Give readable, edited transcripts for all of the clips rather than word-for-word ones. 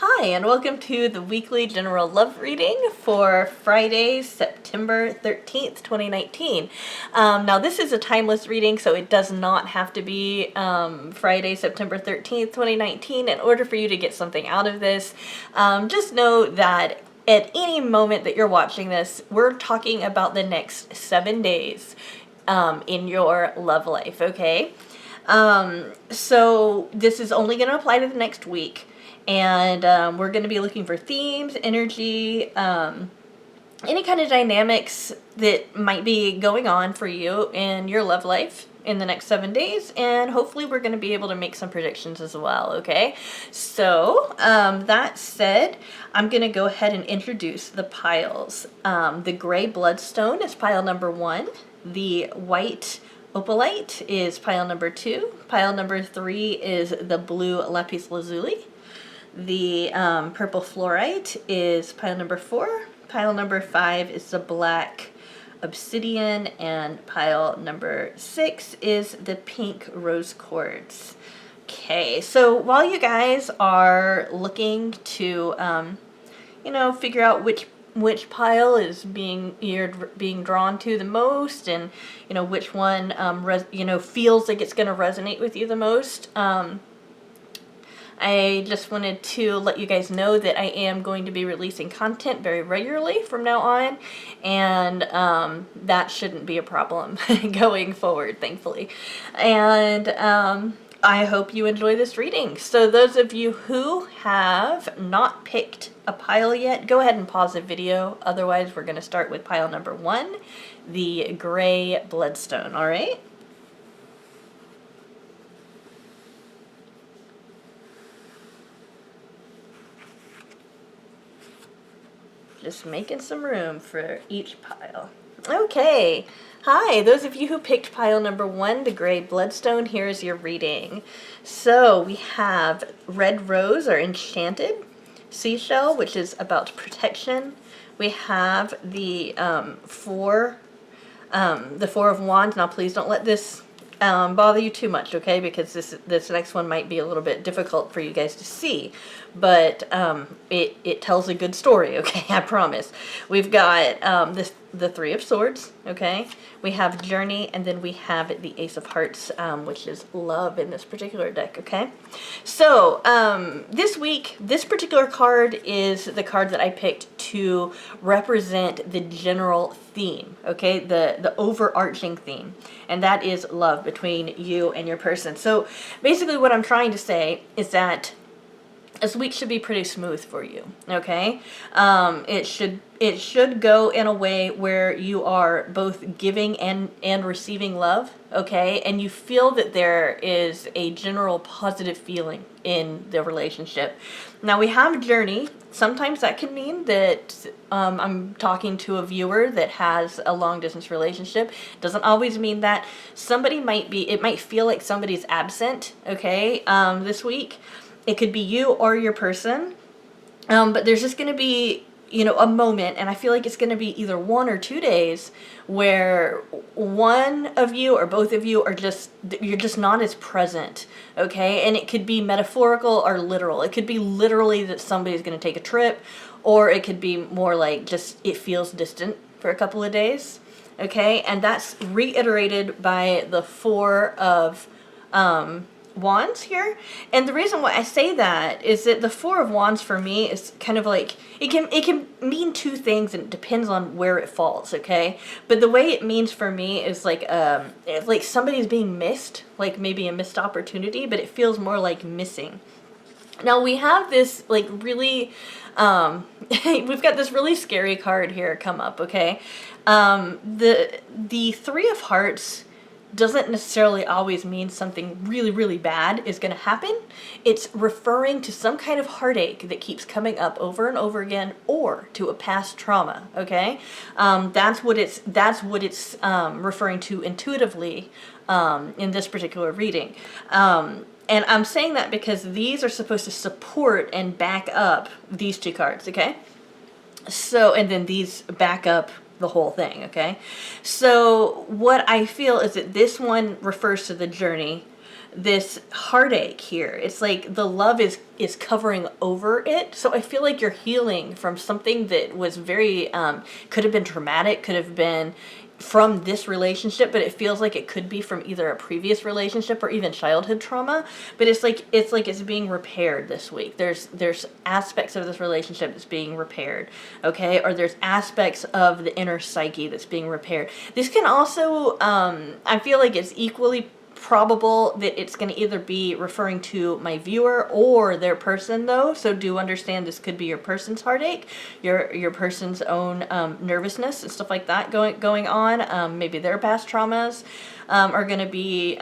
Hi, and welcome to the weekly general love reading for Friday, September 13th, 2019. Now, this is a timeless reading, so it does not have to be Friday, September 13th, 2019 in order for you to get something out of this. Just know that at any moment that you're watching this, we're talking about the next 7 days in your love life, okay? So this is only going to apply to the next week. And we're going to be looking for themes, energy, any kind of dynamics that might be going on for you in your love life in the next 7 days. And hopefully we're going to be able to make some predictions as well, okay? So, that said, I'm going to go ahead and introduce the piles. The gray Bloodstone is pile number 1. The white Opalite is pile number 2. Pile number 3 is the blue Lapis Lazuli. The purple Fluorite is pile number 4. Pile number 5 is the black Obsidian, and pile number 6 is the pink Rose Quartz. Okay, so while you guys are looking to, figure out which pile is you're being drawn to the most, and which one feels like it's going to resonate with you the most. I just wanted to let you guys know that I am going to be releasing content very regularly from now on, and that shouldn't be a problem going forward, thankfully. And I hope you enjoy this reading. So those of you who have not picked a pile yet, go ahead and pause the video. Otherwise, we're going to start with pile number 1, the gray Bloodstone, all right? Just making some room for each pile. Okay. Hi, those of you who picked pile number 1, the gray Bloodstone, here's your reading. So we have Red Rose, or Enchanted Seashell, which is about protection. We have the Four of Wands. Now please don't let this bother you too much, okay? Because this next one might be a little bit difficult for you guys to see, but it tells a good story, okay? I promise. We've got the Three of Swords, okay? We have Journey, and then we have the Ace of Hearts, which is love in this particular deck, okay? So this week, this particular card is the card that I picked to represent the general theme, okay? The overarching theme, and that is love between you and your person. So basically what I'm trying to say is that this week should be pretty smooth for you, okay? It should go in a way where you are both giving and receiving love, okay? And you feel that there is a general positive feeling in the relationship. Now we have Journey. Sometimes that can mean that I'm talking to a viewer that has a long distance relationship. Doesn't always mean that. It might feel like somebody's absent, okay, this week. It could be you or your person, but there's just going to be, a moment, and I feel like it's going to be either 1 or 2 days where one of you or both of you you're just not as present, okay? And it could be metaphorical or literal. It could be literally that somebody's going to take a trip, or it could be more like just it feels distant for a couple of days, okay? And that's reiterated by the Four of Wands here. And the reason why I say that is that the Four of Wands for me is kind of like, it can mean 2 things, and it depends on where it falls, okay? But the way it means for me is like somebody's being missed, like maybe a missed opportunity, but it feels more like missing. Now we have this like really we've got this really scary card here come up, okay? The Three of Hearts doesn't necessarily always mean something really, really bad is going to happen. It's referring to some kind of heartache that keeps coming up over and over again, or to a past trauma, okay? That's what it's referring to intuitively in this particular reading. And I'm saying that because these are supposed to support and back up these 2 cards, okay? So, and then these back up the whole thing, okay? So what I feel is that this one refers to the journey. this heartache here. It's like the love is covering over it. So I feel like you're healing from something that was very, could have been traumatic, could have been from this relationship, but it feels like it could be from either a previous relationship or even childhood trauma. But it's being repaired this week. There's aspects of this relationship that's being repaired, okay? Or there's aspects of the inner psyche that's being repaired. This can also, I feel like it's equally probable that it's going to either be referring to my viewer or their person, though. So do understand this could be your person's heartache, your person's own nervousness and stuff like that going on. Maybe their past traumas are going to be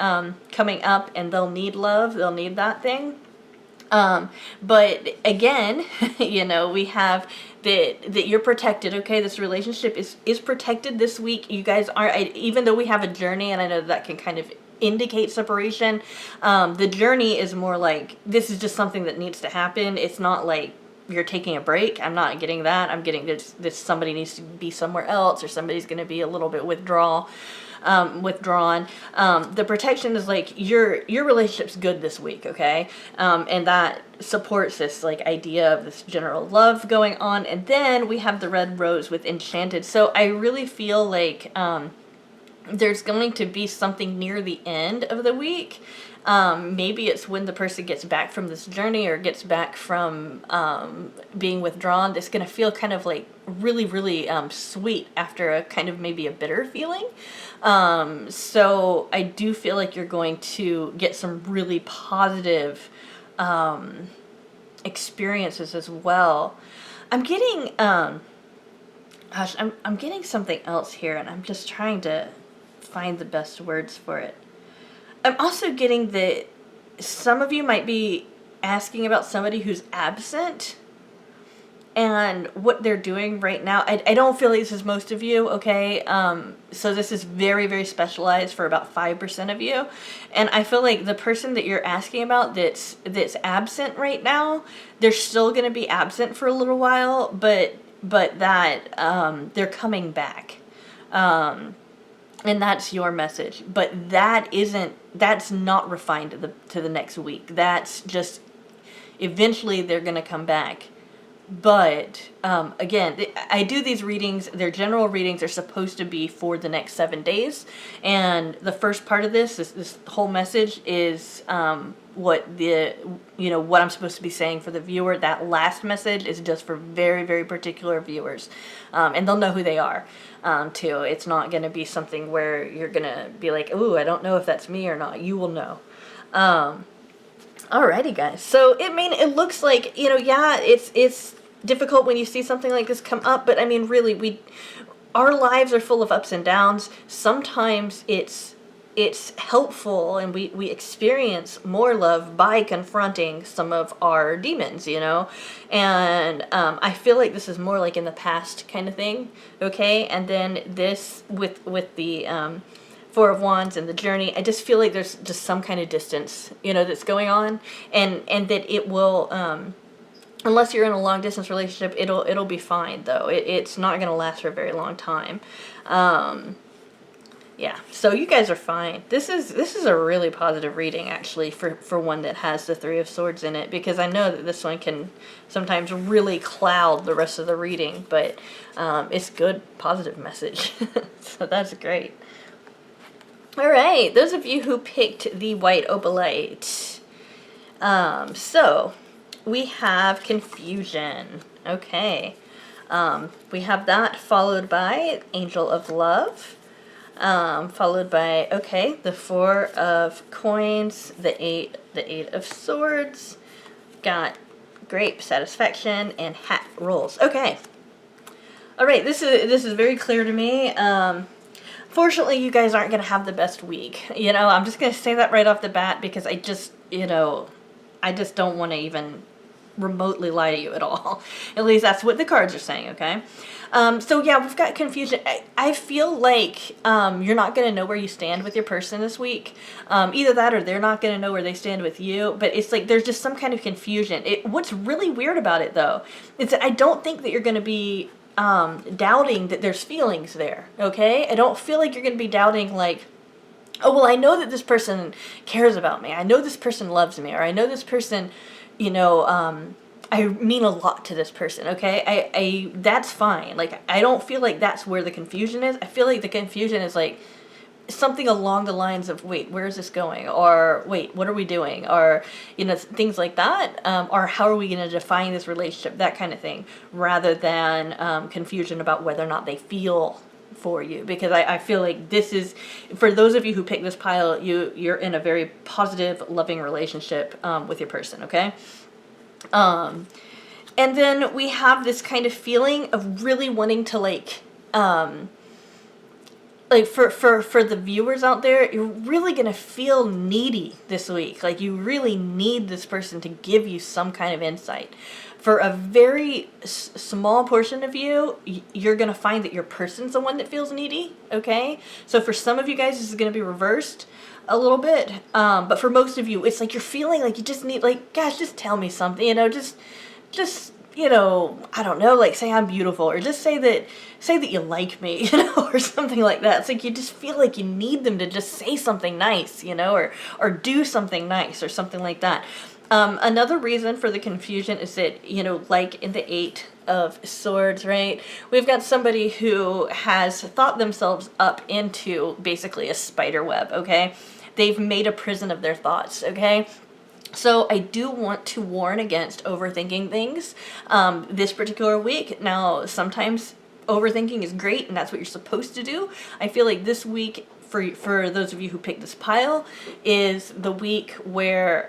coming up, and they'll need love. They'll need that thing. But again, you know, we have that you're protected. Okay, this relationship is protected this week. You guys are, even though we have a journey, and I know that can kind of indicate separation, the journey is more like this is just something that needs to happen. It's not like you're taking a break. I'm not getting that. I'm getting this somebody needs to be somewhere else, or somebody's going to be a little bit withdrawn. The protection is like your relationship's good this week, okay? And that supports this like idea of this general love going on. And then we have the red rose with enchanted. So I really feel like there's going to be something near the end of the week. Maybe it's when the person gets back from this journey or gets back from being withdrawn. That's going to feel kind of like really, really sweet after a kind of maybe a bitter feeling. So I do feel like you're going to get some really positive experiences as well. I'm getting, I'm getting something else here, and I'm just trying to find the best words for it. I'm also getting that some of you might be asking about somebody who's absent and what they're doing right now. I don't feel like this is most of you, okay? So this is very, very specialized for about 5% of you. And I feel like the person that you're asking about that's absent right now, they're still going to be absent for a little while, but that they're coming back. And that's your message. But that's not refined to the next week. That's just, eventually they're going to come back. But, again, I do these readings, they're general readings, they're supposed to be for the next 7 days. And the first part of this whole message is what I'm supposed to be saying for the viewer. That last message is just for very, very particular viewers. And they'll know who they are, too. It's not going to be something where you're going to be like, ooh, I don't know if that's me or not. You will know. Alrighty, guys. So, it looks like, yeah, it's difficult when you see something like this come up, but really, our lives are full of ups and downs. Sometimes it's helpful, and we experience more love by confronting some of our demons, and I feel like this is more like in the past kind of thing, okay? And then this with the Four of Wands and the journey, I just feel like there's just some kind of distance, that's going on, and that it will, unless you're in a long distance relationship, it'll be fine though. It's not going to last for a very long time. Yeah, so you guys are fine. This is a really positive reading, actually, for one that has the Three of Swords in it, because I know that this one can sometimes really cloud the rest of the reading, but it's good, positive message. So that's great. All right, those of you who picked the white opalite. So we have confusion. Okay. We have that followed by Angel of Love. Followed by, okay, the Four of Coins, the Eight of Swords. Got Grape, Satisfaction, and Hat Rolls. Okay. All right, this is very clear to me. Fortunately, you guys aren't going to have the best week. I'm just going to say that right off the bat, because I just don't want to even remotely lie to you at all. At least that's what the cards are saying, okay? So yeah, we've got confusion. I feel like you're not going to know where you stand with your person this week. Either that or they're not going to know where they stand with you. But it's like there's just some kind of confusion. What's really weird about it, though, is that I don't think that you're going to be doubting that there's feelings there, okay? I don't feel like you're going to be doubting, like, oh, well, I know that this person cares about me. I know this person loves me, or I know this person, you know, I mean a lot to this person, okay? That's fine. Like, I don't feel like that's where the confusion is. I feel like the confusion is like something along the lines of, wait, where is this going? Or, wait, what are we doing? Or, you know, things like that. Or how are we going to define this relationship? That kind of thing. Rather than confusion about whether or not they feel for you, because I feel like this is, for those of you who pick this pile, you're in a very positive, loving relationship with your person, okay? And then we have this kind of feeling of really wanting to like for the viewers out there, you're really gonna feel needy this week. Like, you really need this person to give you some kind of insight. For a very small portion of you, you're going to find that your person's the one that feels needy, okay? So for some of you guys, this is going to be reversed a little bit. But for most of you, it's like you're feeling like you just need, like, gosh, just tell me something, you know, just, you know, I don't know, like, say I'm beautiful, or just say that you like me, you know, or something like that. It's like you just feel like you need them to just say something nice, you know, or do something nice, or something like that. Another reason for the confusion is that, you know, like in the Eight of Swords, right? We've got somebody who has thought themselves up into basically a spider web, okay? They've made a prison of their thoughts, okay? So I do want to warn against overthinking things this particular week. Now, sometimes overthinking is great, and that's what you're supposed to do. I feel like this week, for those of you who picked this pile, is the week where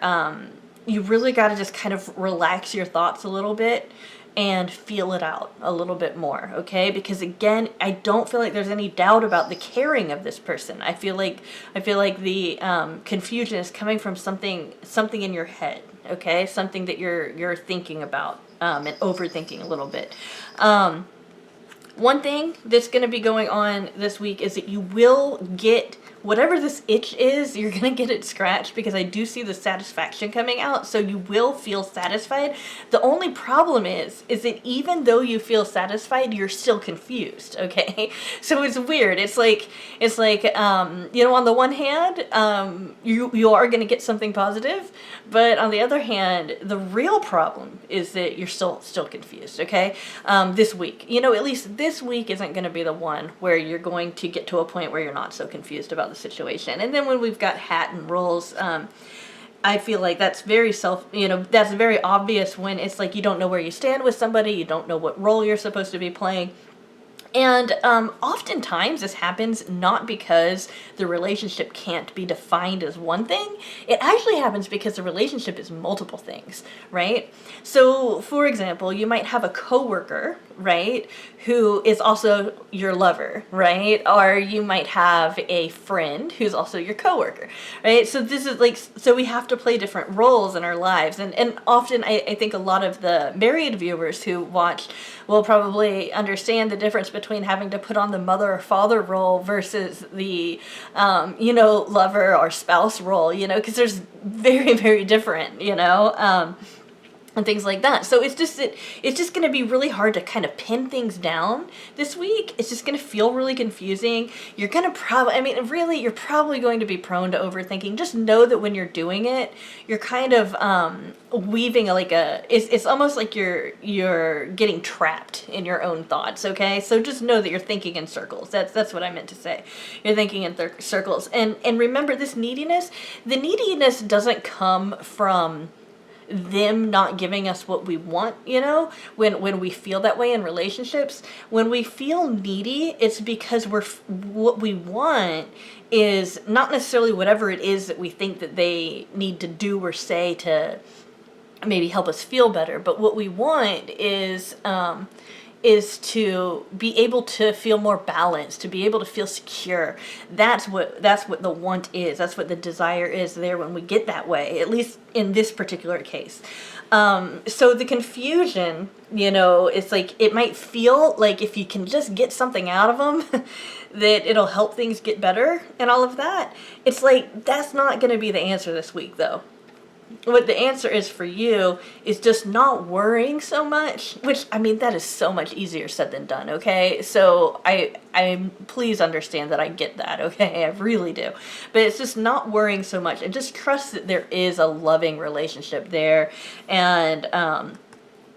you really got to just kind of relax your thoughts a little bit and feel it out a little bit more, okay? Because again, I don't feel like there's any doubt about the caring of this person. I feel like the confusion is coming from something in your head, okay? Something that you're thinking about and overthinking a little bit. One thing that's going to be going on this week is that you will get whatever this itch is, you're going to get it scratched, because I do see the satisfaction coming out, so you will feel satisfied. The only problem is that even though you feel satisfied, you're still confused, okay? So it's weird. It's like you know, on the one hand, you are going to get something positive, but on the other hand, the real problem is that you're still confused, okay? This week, you know, at least this week isn't going to be the one where you're going to get to a point where you're not so confused about the situation. And then when we've got hat and rolls, I feel like that's very that's very obvious when it's like you don't know where you stand with somebody, you don't know what role you're supposed to be playing. And oftentimes this happens not because the relationship can't be defined as one thing. It actually happens because the relationship is multiple things, right? So, for example, you might have a coworker, right, who is also your lover, right? Or you might have a friend who's also your coworker, right? So this is like, so we have to play different roles in our lives. And often I think a lot of the married viewers who watch will probably understand the difference between having to put on the mother or father role versus the, you know, lover or spouse role, you know, because there's very, very different, you know, and things like that. So it's just going to be really hard to kind of pin things down this week. It's just going to feel really confusing. You're going to you're probably going to be prone to overthinking. Just know that when you're doing it, you're kind of weaving it's almost like you're getting trapped in your own thoughts, okay? So just know that you're thinking in circles. That's what I meant to say. You're thinking in circles. And remember, the neediness doesn't come from them not giving us what we want, you know, when we feel that way in relationships. When we feel needy, it's because what we want is not necessarily whatever it is that we think that they need to do or say to maybe help us feel better, but what we want is to be able to feel more balanced, to be able to feel secure. That's what the want is. That's what the desire is there when we get that way, at least in this particular case. So the confusion, you know, it's like, it might feel like if you can just get something out of them, that it'll help things get better and all of that. It's like, that's not going to be the answer this week, though. what the answer is for you is just not worrying so much, which, I mean, that is so much easier said than done, okay? So I please understand that I get that, okay? I really do. But it's just not worrying so much, and just trust that there is a loving relationship there, and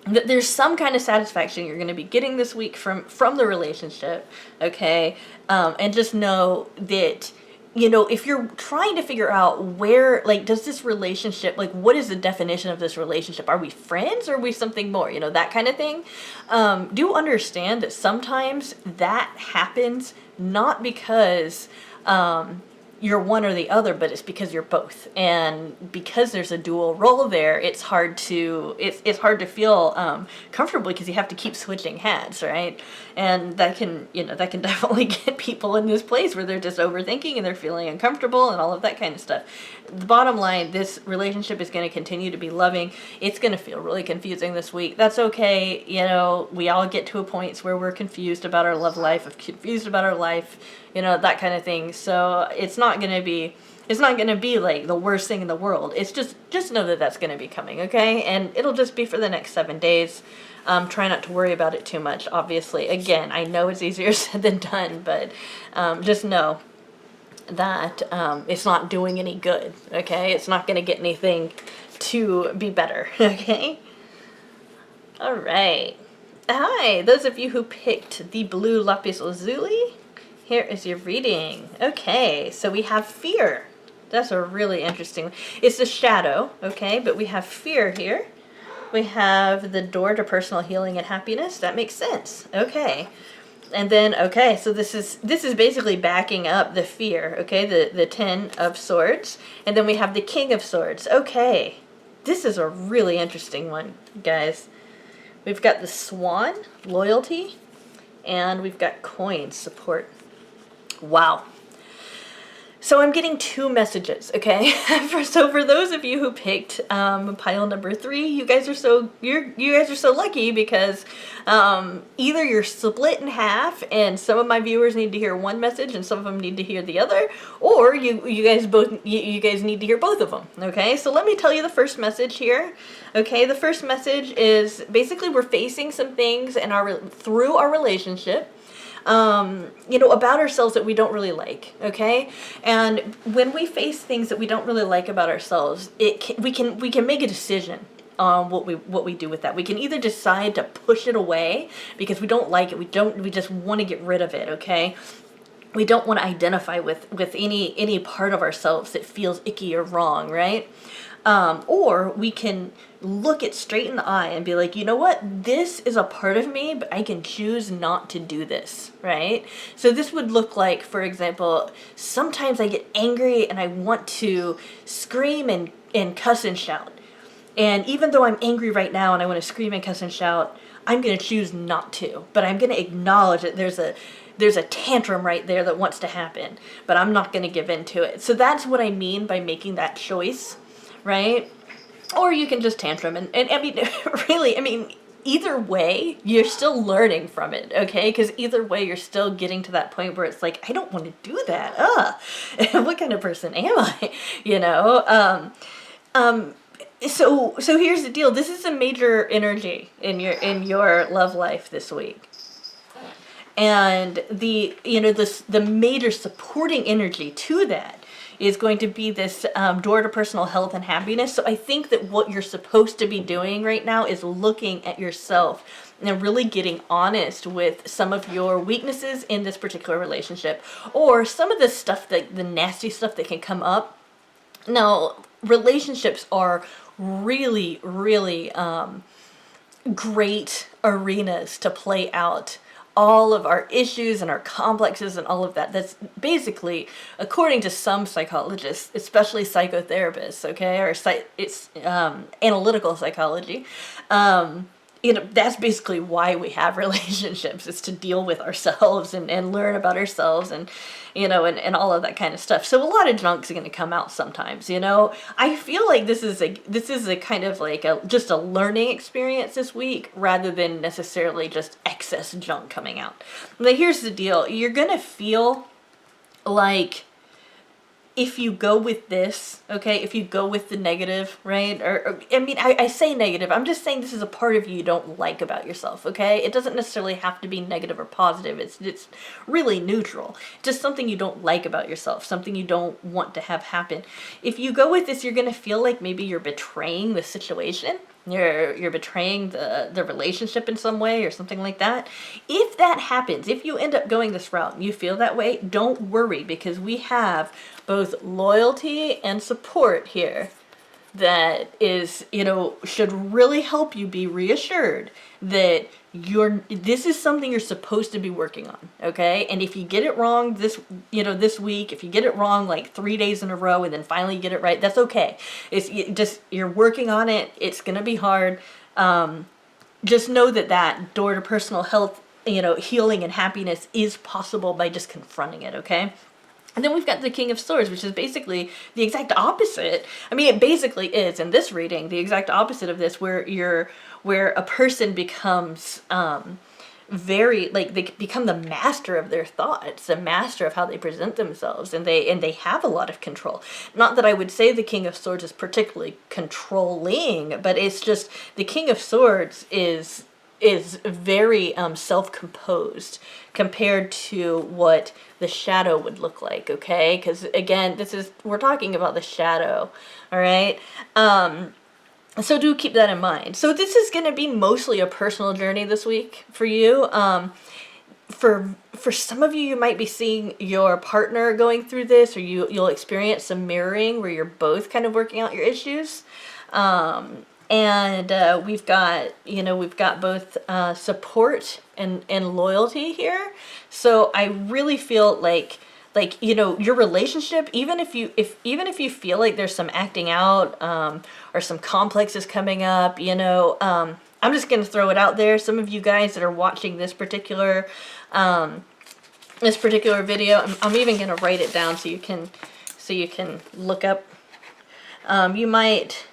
that there's some kind of satisfaction you're going to be getting this week from the relationship, okay? And just know that, you know, if you're trying to figure out where, like, does this relationship, like, what is the definition of this relationship? Are we friends or are we something more? You know, that kind of thing. Do understand that sometimes that happens not because you're one or the other, but it's because you're both. And because there's a dual role there, it's hard to feel comfortable, because you have to keep switching hats, right? And that can, you know, that can definitely get people in this place where they're just overthinking and they're feeling uncomfortable and all of that kind of stuff. The bottom line, this relationship is going to continue to be loving. It's going to feel really confusing this week. That's okay. You know, we all get to a point where we're confused about our love life, confused about our life, you know, that kind of thing. So it's not going to be like the worst thing in the world. It's just know that that's going to be coming, okay? And it'll just be for the next 7 days. Try not to worry about it too much, obviously. Again, I know it's easier said than done, but just know that it's not doing any good, okay? It's not going to get anything to be better, okay? All right. Hi, those of you who picked the blue Lapis Lazuli, here is your reading. Okay, so we have fear. That's a really interesting one. It's a shadow, okay, but we have fear here. We have the door to personal healing and happiness. That makes sense. Okay. And then, okay, so this is basically backing up the fear, okay, the 10 of Swords. And then we have the King of Swords. Okay, this is a really interesting one, guys. We've got the Swan, loyalty, and we've got coins, support. Wow. So I'm getting 2 messages, okay? So for those of you who picked pile number 3, you guys are so lucky, because either you're split in half and some of my viewers need to hear one message and some of them need to hear the other, or you guys need to hear both of them, okay? So let me tell you the first message here. Okay, the first message is basically we're facing some things in through our relationship, you know, about ourselves that we don't really like, okay? And when we face things that we don't really like about ourselves, we can make a decision on what we do with that. We can either decide to push it away because we don't like it, we just want to get rid of it, okay? We don't want to identify with any part of ourselves that feels icky or wrong, right? Or we can look it straight in the eye and be like, you know what, this is a part of me, but I can choose not to do this, right? So this would look like, for example, sometimes I get angry and I want to scream and cuss and shout. And even though I'm angry right now and I want to scream and cuss and shout, I'm going to choose not to. But I'm going to acknowledge that there's a tantrum right there that wants to happen, but I'm not going to give in to it. So that's what I mean by making that choice, right? Or you can just tantrum, and I mean, really, I mean, either way, you're still learning from it, okay? Because either way, you're still getting to that point where it's like, I don't want to do that. What kind of person am I? You know? So here's the deal. This is a major energy in your love life this week. And the major supporting energy to that is going to be this door to personal health and happiness. So I think that what you're supposed to be doing right now is looking at yourself and really getting honest with some of your weaknesses in this particular relationship, or some of the stuff, the nasty stuff that can come up. Now, relationships are really, really great arenas to play out all of our issues and our complexes and all of that. That's basically, according to some psychologists, especially psychotherapists, okay, or it's analytical psychology, that's basically why we have relationships, is to deal with ourselves and learn about ourselves and all of that kind of stuff. So a lot of junk's going to come out sometimes, I feel like this is a kind of like just a learning experience this week, rather than necessarily just excess junk coming out. But here's the deal. You're going to feel like if you go with this, okay, if you go with the negative, right, or I mean, I say negative, I'm just saying this is a part of you don't like about yourself, okay? It doesn't necessarily have to be negative or positive. It's really neutral. Just something you don't like about yourself, something you don't want to have happen. If you go with this, you're going to feel like maybe you're betraying the situation. You're betraying the relationship in some way or something like that. If that happens, if you end up going this route and you feel that way, don't worry, because we have both loyalty and support here that is, you know, should really help you be reassured that this is something you're supposed to be working on, okay? And if you get it wrong this week, if you get it wrong like 3 days in a row and then finally you get it right, that's okay. You're working on it. It's gonna be hard. Just know that door to personal health, you know, healing and happiness is possible by just confronting it, okay? And then we've got the King of Swords, which is basically the exact opposite. I mean, it basically is, in this reading, the exact opposite of this, where a person becomes they become the master of their thoughts, the master of how they present themselves, and they have a lot of control. Not that I would say the King of Swords is particularly controlling, but it's just the King of Swords is very self-composed compared to what the shadow would look like, okay? Because again, we're talking about the shadow, all right? So do keep that in mind. So this is going to be mostly a personal journey this week for you. For some of you, you might be seeing your partner going through this, or you'll experience some mirroring where you're both kind of working out your issues. And we've got both support and loyalty here. So I really feel like you know, your relationship, even if you feel like there's some acting out or some complexes coming up, you know, I'm just gonna throw it out there. Some of you guys that are watching this particular video, I'm even gonna write it down so you can look up. You might.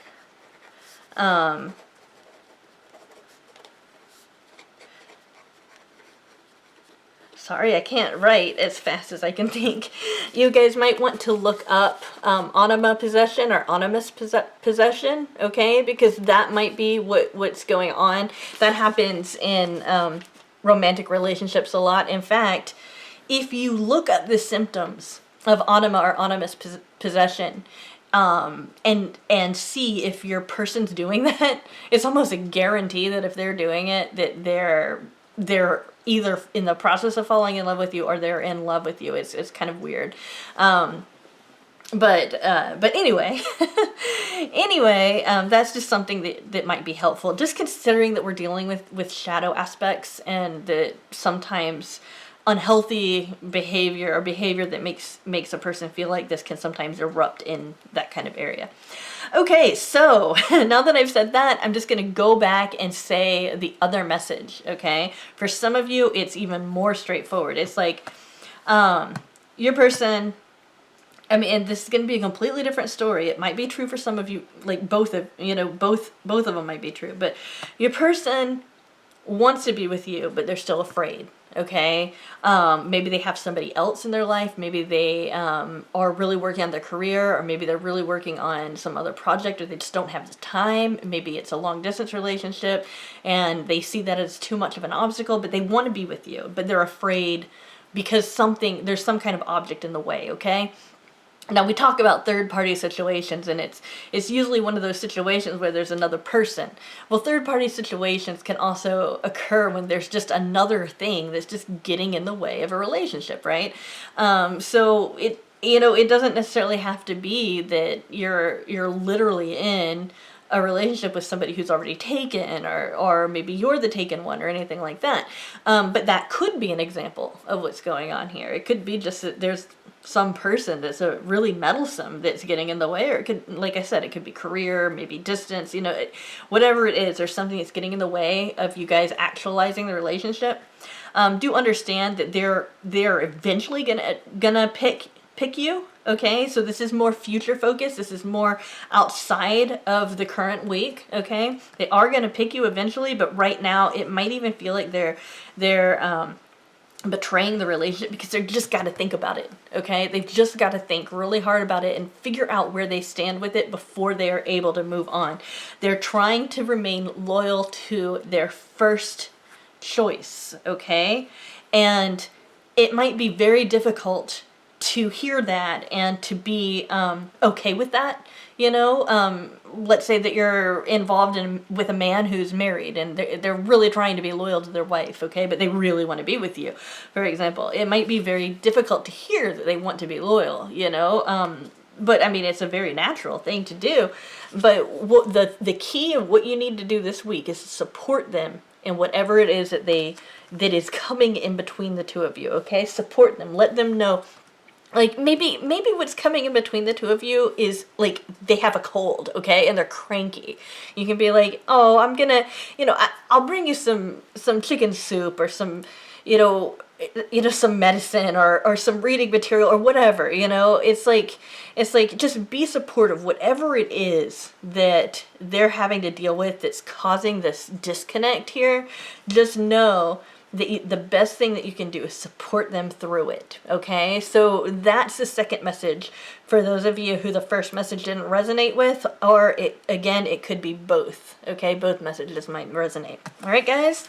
Sorry, I can't write as fast as I can think. You guys might want to look up anima possession or animus possession, okay? Because that might be what's going on. That happens in romantic relationships a lot. In fact, if you look up the symptoms of anima or animus possession, and see if your person's doing that, it's almost a guarantee that if they're doing it, that they're either in the process of falling in love with you or they're in love with you. It's kind of weird. But anyway, that's just something that might be helpful. Just considering that we're dealing with shadow aspects, and that sometimes unhealthy behavior or behavior that makes a person feel like this can sometimes erupt in that kind of area. Okay, so now that I've said that, I'm just going to go back and say the other message, okay? For some of you, it's even more straightforward. It's like your person, I mean, and this is going to be a completely different story. It might be true for some of you, like both of them might be true, but your person wants to be with you, but they're still afraid. Okay, maybe they have somebody else in their life. Maybe they are really working on their career, or maybe they're really working on some other project, or they just don't have the time. Maybe it's a long distance relationship and they see that as too much of an obstacle, but they want to be with you, but they're afraid because there's some kind of object in the way, okay? Now, we talk about third-party situations, and it's usually one of those situations where there's another person. Well, third-party situations can also occur when there's just another thing that's just getting in the way of a relationship, right? So it doesn't necessarily have to be that you're literally in a relationship with somebody who's already taken, or maybe you're the taken one, or anything like that. But that could be an example of what's going on here. It could be just that there's some person that's a really meddlesome that's getting in the way, or it could, like I said, it could be career, maybe distance, whatever it is, there's something that's getting in the way of you guys actualizing the relationship. Do understand that they're eventually gonna pick you, okay? So this is more future focused. This is more outside of the current week, okay? They are gonna pick you eventually, but right now it might even feel like they're betraying the relationship, because they've just got to think about it, okay? They've just got to think really hard about it and figure out where they stand with it before they are able to move on. They're trying to remain loyal to their first choice, okay? And it might be very difficult to hear that and to be okay with that, you know. Let's say that you're involved with a man who's married and they're really trying to be loyal to their wife, okay, but they really want to be with you, for example. It might be very difficult to hear that they want to be loyal, you know. But I mean, it's a very natural thing to do. But what the key of what you need to do this week is support them in whatever it is that is coming in between the two of you, okay? Support them. Let them know. Like, maybe what's coming in between the two of you is, like, they have a cold, okay, and they're cranky. You can be like, oh, I'm gonna, you know, I'll bring you some chicken soup or some, you know, some medicine or some reading material or whatever, you know. It's like, just be supportive. Whatever it is that they're having to deal with that's causing this disconnect here, just know the best thing that you can do is support them through it, okay? So that's the second message for those of you who the first message didn't resonate with, or it could be both, okay? Both messages might resonate. All right, guys?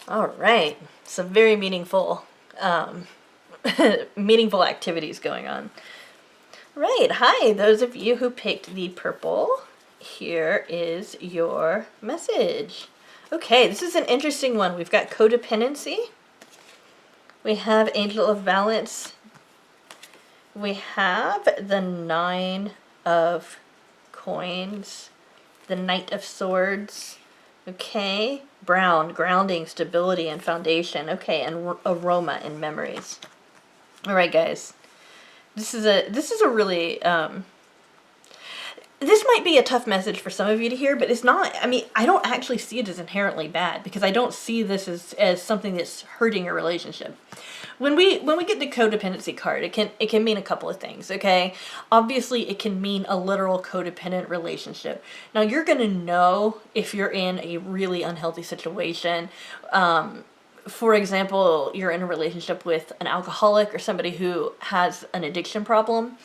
All right. Some very meaningful meaningful activities going on. Right. Hi, those of you who picked the purple. Here is your message. Okay, this is an interesting one. We've got codependency. We have Angel of Balance. We have the 9 of Coins. The Knight of Swords. Okay. Brown, grounding, stability, and foundation. Okay, and aroma and memories. All right, guys. This is a really this might be a tough message for some of you to hear, but it's not. I mean, I don't actually see it as inherently bad, because I don't see this as something that's hurting a relationship. When we get the codependency card, it can mean a couple of things, okay? Obviously, it can mean a literal codependent relationship. Now, you're going to know if you're in a really unhealthy situation. For example, you're in a relationship with an alcoholic or somebody who has an addiction problem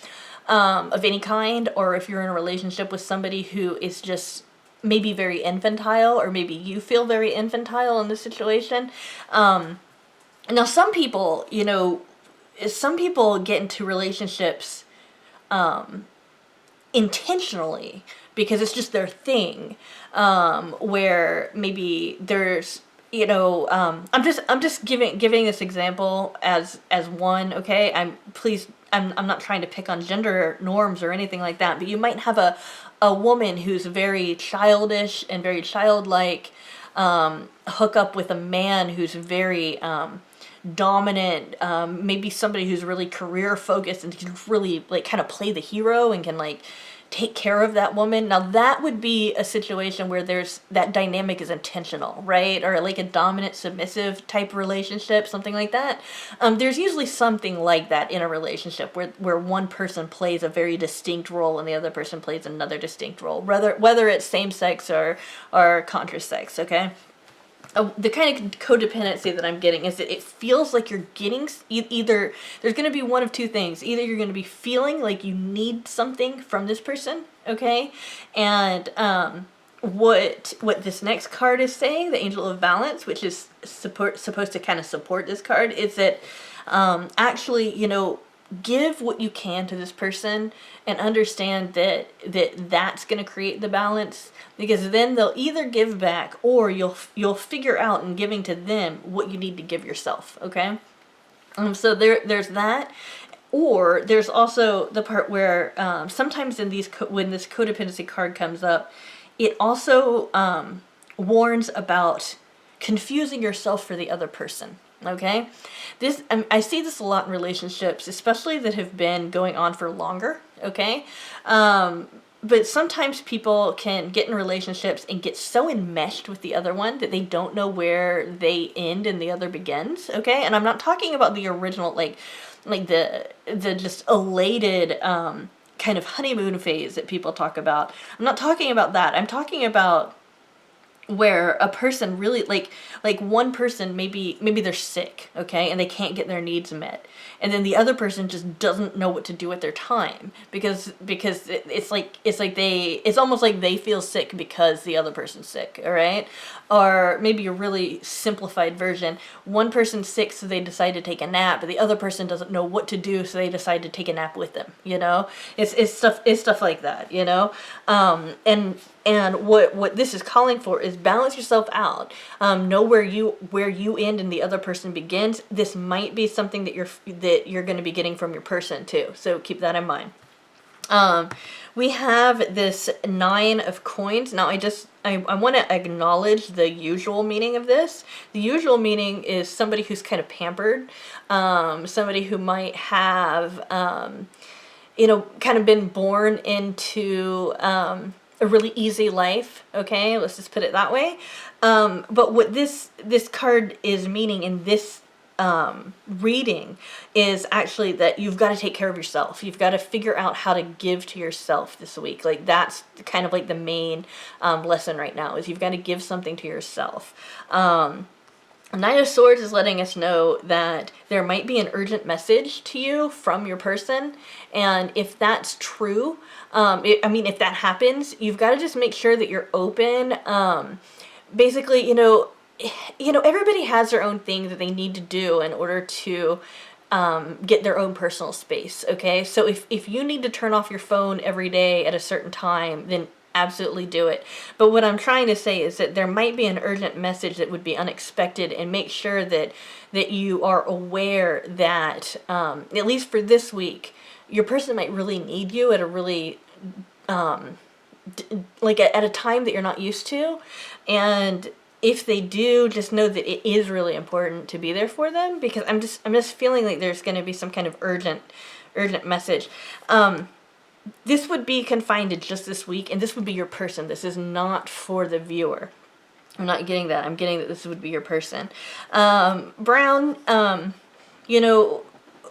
of any kind, or if you're in a relationship with somebody who is just maybe very infantile, or maybe you feel very infantile in this situation. Now, some people, you know, get into relationships intentionally because it's just their thing, where maybe there's, you know, I'm just giving this example as one, okay? I'm not trying to pick on gender norms or anything like that, but you might have a woman who's very childish and very childlike, hook up with a man who's very dominant, maybe somebody who's really career focused and can really like kind of play the hero and can like take care of that woman. Now that would be a situation where there's that dynamic is intentional, right? Or like a dominant submissive type relationship, something like that. There's usually something like that in a relationship where one person plays a very distinct role and the other person plays another distinct role, whether it's same sex or contra sex, okay? The kind of codependency that I'm getting is that it feels like you're getting either, there's going to be one of two things. Either you're going to be feeling like you need something from this person, okay? And what this next card is saying, the Angel of Balance, which is supposed to kind of support this card, is that actually, you know, give what you can to this person and understand that's going to create the balance, because then they'll either give back or you'll figure out in giving to them what you need to give yourself, okay? So there's that. Or there's also the part where sometimes in when this codependency card comes up, it also warns about confusing yourself for the other person. Okay, I see this a lot in relationships, especially that have been going on for longer. Okay, but sometimes people can get in relationships and get so enmeshed with the other one that they don't know where they end and the other begins. Okay, and I'm not talking about the original like the just elated kind of honeymoon phase that people talk about. I'm not talking about that. I'm talking about where a person really like one person, maybe they're sick, okay, and they can't get their needs met, and then the other person just doesn't know what to do with their time, because it's almost like they feel sick because the other person's sick, all right? Or maybe a really simplified version, one person's sick, so they decide to take a nap, but the other person doesn't know what to do, so they decide to take a nap with them, you know? It's stuff like that, you know? And what this is calling for is balance yourself out. Know where you end and the other person begins. This might be something that you're going to be getting from your person too. So keep that in mind. We have this 9 of coins. Now I want to acknowledge the usual meaning of this. The usual meaning is somebody who's kind of pampered, somebody who might have, kind of been born into a really easy life. Okay, let's just put it that way. But what this card is meaning in this reading is actually that you've got to take care of yourself. You've got to figure out how to give to yourself this week. Like, that's kind of like the main lesson right now, is you've got to give something to yourself. Knight of Swords is letting us know that there might be an urgent message to you from your person, and if that's true, if that happens, you've got to just make sure that you're open. Basically, everybody has their own thing that they need to do in order to get their own personal space, okay? So if you need to turn off your phone every day at a certain time, then absolutely do it. But what I'm trying to say is that there might be an urgent message that would be unexpected, and make sure that you are aware that, at least for this week, your person might really need you at a really, at a time that you're not used to. And if they do, just know that it is really important to be there for them, because I'm just feeling like there's going to be some kind of urgent message. This would be confined to just this week, and this would be your person. This is not for the viewer. I'm not getting that. I'm getting that this would be your person. Brown,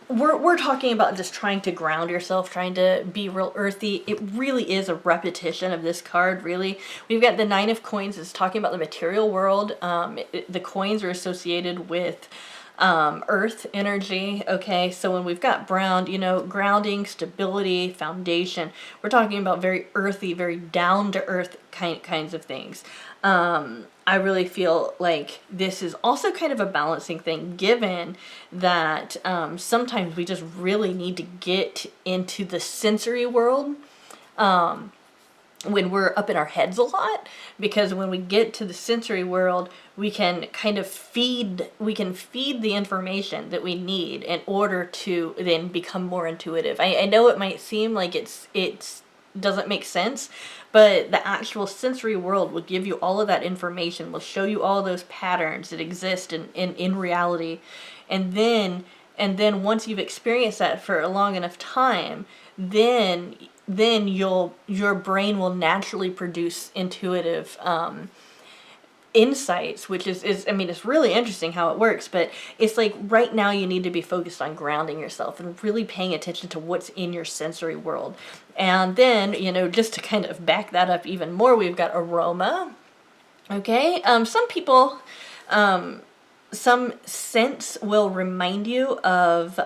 we're talking about just trying to ground yourself, trying to be real earthy. It really is a repetition of this card, really. We've got the 9 of Coins. It's talking about the material world. The coins are associated with earth energy. Okay, so when we've got brown, grounding, stability, foundation, we're talking about very earthy, very down to earth kinds of things. I really feel like this is also kind of a balancing thing, given that sometimes we just really need to get into the sensory world when we're up in our heads a lot, because when we get to the sensory world, we can kind of feed the information that we need in order to then become more intuitive. I know it might seem like it's doesn't make sense, but the actual sensory world will give you all of that information, will show you all those patterns that exist in reality, and then once you've experienced that for a long enough time, then your brain will naturally produce intuitive insights, which is it's really interesting how it works. But it's like right now you need to be focused on grounding yourself and really paying attention to what's in your sensory world. And then, just to kind of back that up even more, we've got aroma. Okay, some people, some scents will remind you of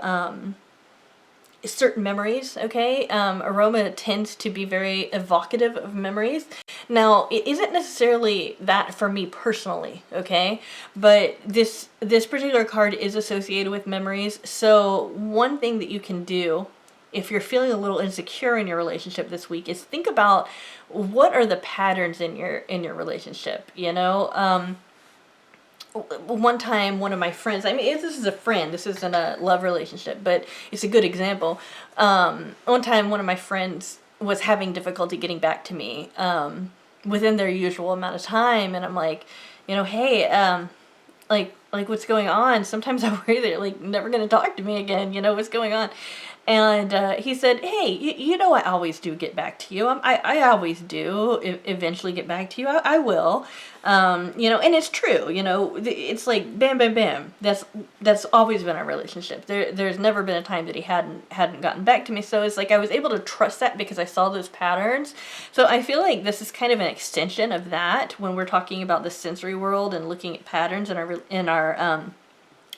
certain memories. Okay, aroma tends to be very evocative of memories. Now, it isn't necessarily that for me personally, okay, but this particular card is associated with memories. So one thing that you can do if you're feeling a little insecure in your relationship this week is think about what are the patterns in your relationship. One time, one of my friends, this is a friend, this isn't a love relationship, but it's a good example. One time, one of my friends was having difficulty getting back to me within their usual amount of time, and I'm like, hey, like what's going on? Sometimes I worry they're like never going to talk to me again, what's going on? And he said, hey, you know I always do get back to you. I always do eventually get back to you. I will. You know, and it's true. You know, it's like bam, bam, bam. That's always been our relationship. There's never been a time that he hadn't gotten back to me. So it's like I was able to trust that because I saw those patterns. So I feel like this is kind of an extension of that when we're talking about the sensory world and looking at patterns in our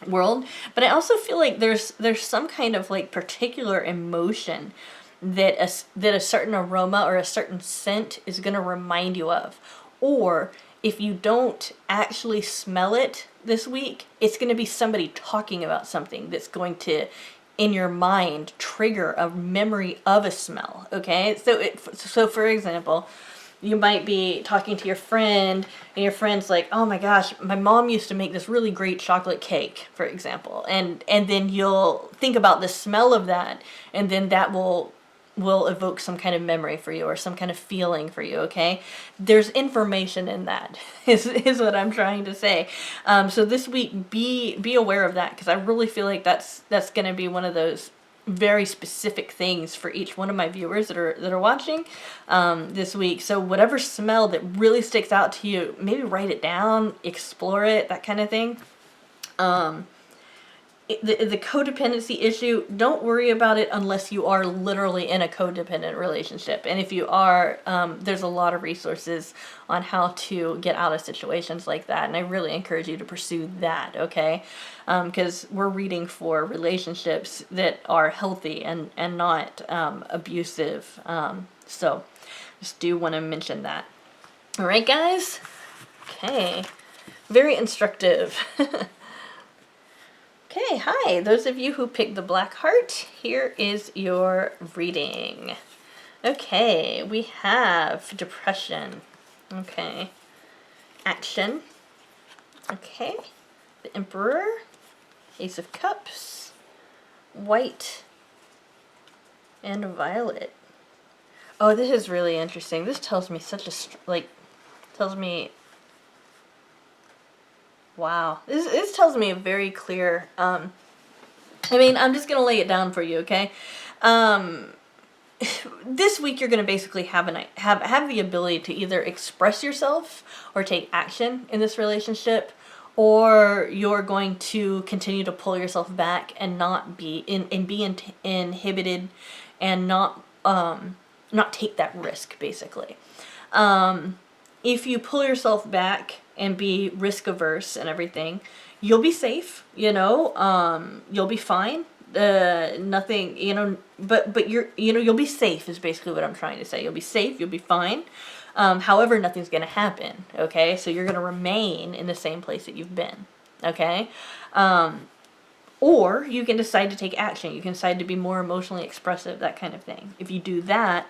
world. But I also feel like there's some kind of like particular emotion that a certain aroma or a certain scent is going to remind you of. Or if you don't actually smell it this week, it's going to be somebody talking about something that's going to, in your mind, trigger a memory of a smell. Okay, so for example, you might be talking to your friend, and your friend's like, oh my gosh, my mom used to make this really great chocolate cake, for example. And then you'll think about the smell of that, and then that will evoke some kind of memory for you or some kind of feeling for you, okay? There's information in that, is what I'm trying to say. So this week, be aware of that, because I really feel like that's going to be one of those very specific things for each one of my viewers that are watching this week. So whatever smell that really sticks out to you, maybe write it down, explore it, that kind of thing. The codependency issue, don't worry about it unless you are literally in a codependent relationship. And if you are, there's a lot of resources on how to get out of situations like that. And I really encourage you to pursue that, okay? Because we're reading for relationships that are healthy and not abusive. So just do want to mention that. All right, guys? Okay. Very instructive. Okay, hi, those of you who picked the Black Heart, here is your reading. Okay, we have depression. Okay, action. Okay, the Emperor, Ace of Cups, white, and violet. Oh, this is really interesting. This tells me wow, this tells me a very clear, I mean, I'm just going to lay it down for you, okay? This week you're going to basically have the ability to either express yourself or take action in this relationship, or you're going to continue to pull yourself back and not be inhibited and not take that risk, basically. If you pull yourself back and be risk averse and everything, you'll be safe, you know, you'll be fine. Nothing, you know, but you'll be safe is basically what I'm trying to say. You'll be safe, you'll be fine. However, nothing's going to happen, okay? So you're going to remain in the same place that you've been, okay? Or you can decide to take action. You can decide to be more emotionally expressive, that kind of thing. If you do that,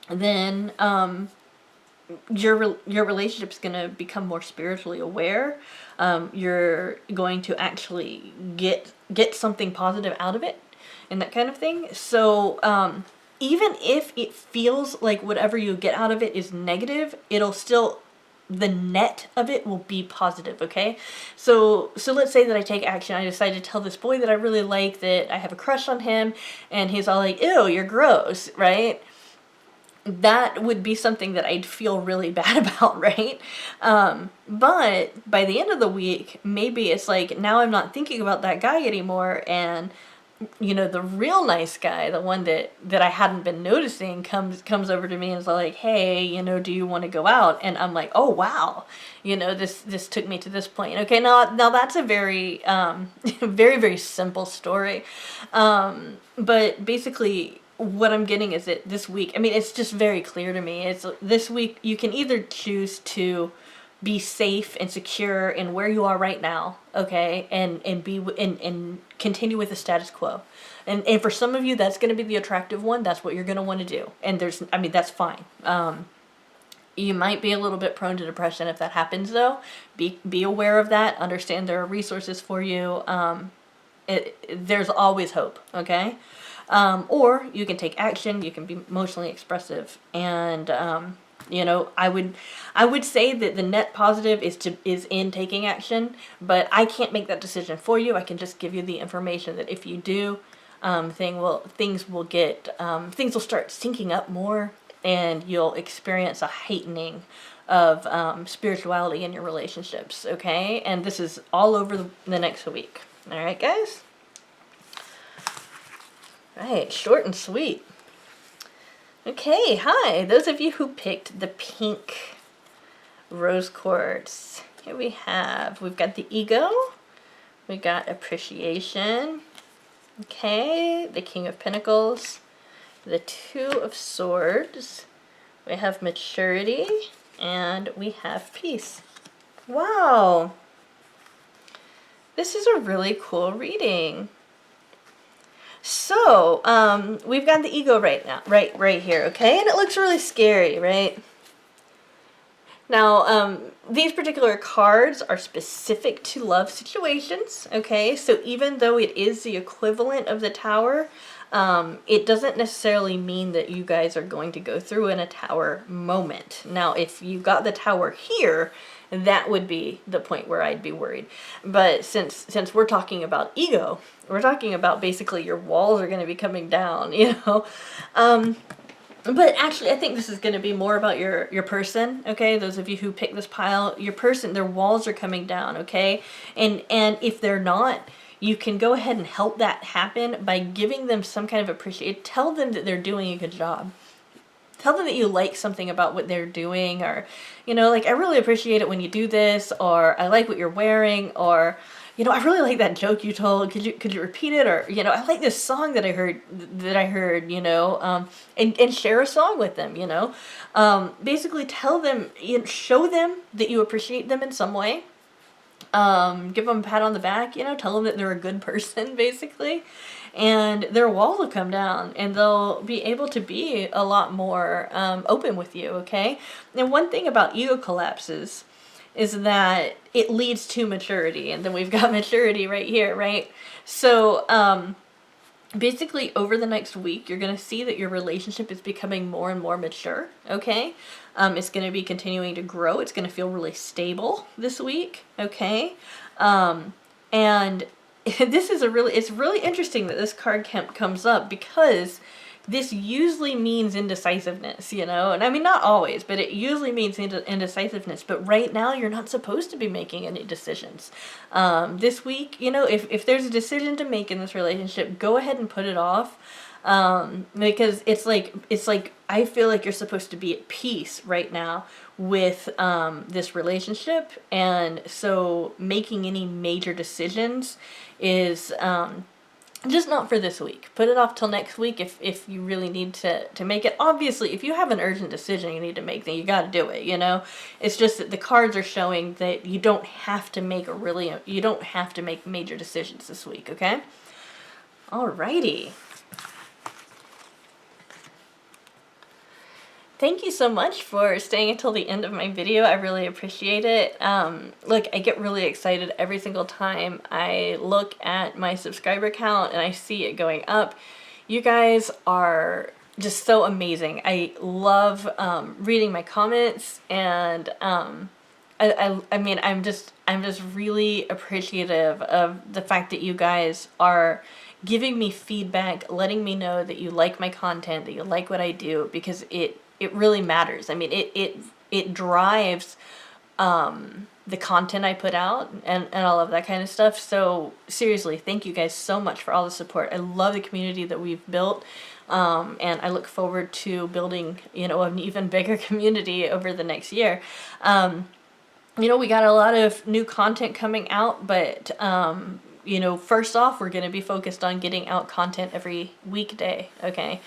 then your relationship's going to become more spiritually aware. You're going to actually get something positive out of it and that kind of thing. So even if it feels like whatever you get out of it is negative, it'll still, the net of it will be positive, okay? So let's say that I take action. I decide to tell this boy that I really like that I have a crush on him, and he's all like, ew, you're gross, right? That would be something that I'd feel really bad about, right? But by the end of the week, maybe it's like, now I'm not thinking about that guy anymore, and you know, the real nice guy, the one that I hadn't been noticing, comes over to me and is like, hey, you know, do you want to go out? And I'm like, oh wow, you know, this took me to this point. Okay, now that's a very very, very simple story, but basically what I'm getting is that this week, I mean, it's just very clear to me. It's this week you can either choose to be safe and secure in where you are right now, okay, and continue with the status quo. And for some of you, that's going to be the attractive one. That's what you're going to want to do. And that's fine. You might be a little bit prone to depression if that happens, though. Be aware of that. Understand there are resources for you. There's always hope, okay? Or you can take action. You can be emotionally expressive, and you know, I would say that the net positive is in taking action, but I can't make that decision for you. I can just give you the information that if you do, things will start syncing up more, and you'll experience a heightening of spirituality in your relationships, okay? And this is all over the next week. All right, guys? All right, short and sweet. Okay, hi. Those of you who picked the pink rose quartz. Here we've got the ego. We got appreciation. Okay, the King of Pentacles. The Two of Swords. We have maturity. And we have peace. Wow. This is a really cool reading. So, we've got the ego right now, right here, okay? And it looks really scary, right? Now, these particular cards are specific to love situations, okay? So even though it is the equivalent of the Tower, it doesn't necessarily mean that you guys are going to go through in a Tower moment. Now, if you got the Tower here, that would be the point where I'd be worried. But since we're talking about ego, we're talking about basically your walls are going to be coming down, you know? But actually, I think this is going to be more about your person, okay? Those of you who pick this pile, your person, their walls are coming down, okay? And if they're not, you can go ahead and help that happen by giving them some kind of appreciation. Tell them that they're doing a good job. Tell them that you like something about what they're doing, or, you know, like, I really appreciate it when you do this, or I like what you're wearing, or, you know, I really like that joke you told. Could you repeat it? Or, you know, I like this song that I heard, you know, and share a song with them, you know. Basically tell them, show them that you appreciate them in some way. Give them a pat on the back, you know, tell them that they're a good person, basically. And their wall will come down, and they'll be able to be a lot more open with you, okay? And one thing about ego collapses is that it leads to maturity, and then we've got maturity right here, right? So, basically, over the next week, you're going to see that your relationship is becoming more and more mature, okay? It's going to be continuing to grow. It's going to feel really stable this week, okay? And it's really interesting that this card comes up, because this usually means indecisiveness, you know? And I mean, not always, but it usually means indecisiveness. But right now, you're not supposed to be making any decisions. This week, you know, if there's a decision to make in this relationship, go ahead and put it off. Because it's like I feel like you're supposed to be at peace right now with this relationship. And so making any major decisions is just not for this week. Put it off till next week if you really need to make it. Obviously, if you have an urgent decision you need to make, then you got to do it, you know? It's just that the cards are showing that you don't have to make major decisions this week, okay? Alrighty. Thank you so much for staying until the end of my video. I really appreciate it. Look, I get really excited every single time I look at my subscriber count and I see it going up. You guys are just so amazing. I love reading my comments, and I mean, I'm just really appreciative of the fact that you guys are giving me feedback, letting me know that you like my content, that you like what I do, because it really matters. I mean, it drives the content I put out and all of that kind of stuff. So seriously, thank you guys so much for all the support. I love the community that we've built, and I look forward to building, you know, an even bigger community over the next year. You know, we got a lot of new content coming out, but you know, first off, we're going to be focused on getting out content every weekday, okay?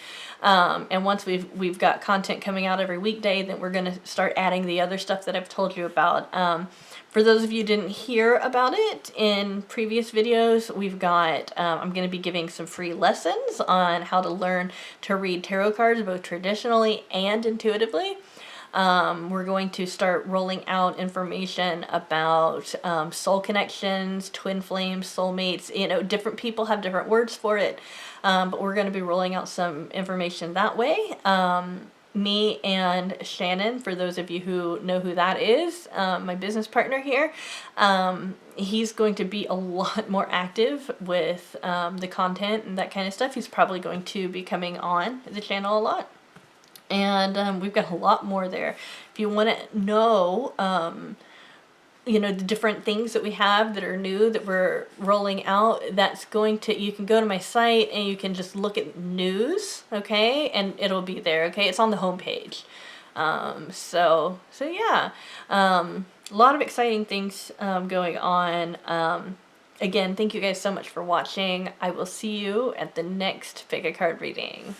And once we've got content coming out every weekday, then we're going to start adding the other stuff that I've told you about. For those of you who didn't hear about it in previous videos, we've got, I'm going to be giving some free lessons on how to learn to read tarot cards, both traditionally and intuitively. We're going to start rolling out information about soul connections, twin flames, soulmates. You know, different people have different words for it, but we're going to be rolling out some information that way. me and Shannon, for those of you who know who that is, my business partner here, he's going to be a lot more active with the content and that kind of stuff. He's probably going to be coming on the channel a lot. And we've got a lot more there. If you want to know, you know, the different things that we have that are new that we're rolling out, you can go to my site and you can just look at news, okay, and it'll be there, okay. It's on the homepage. So yeah, a lot of exciting things going on. Again, thank you guys so much for watching. I will see you at the next pick a card reading.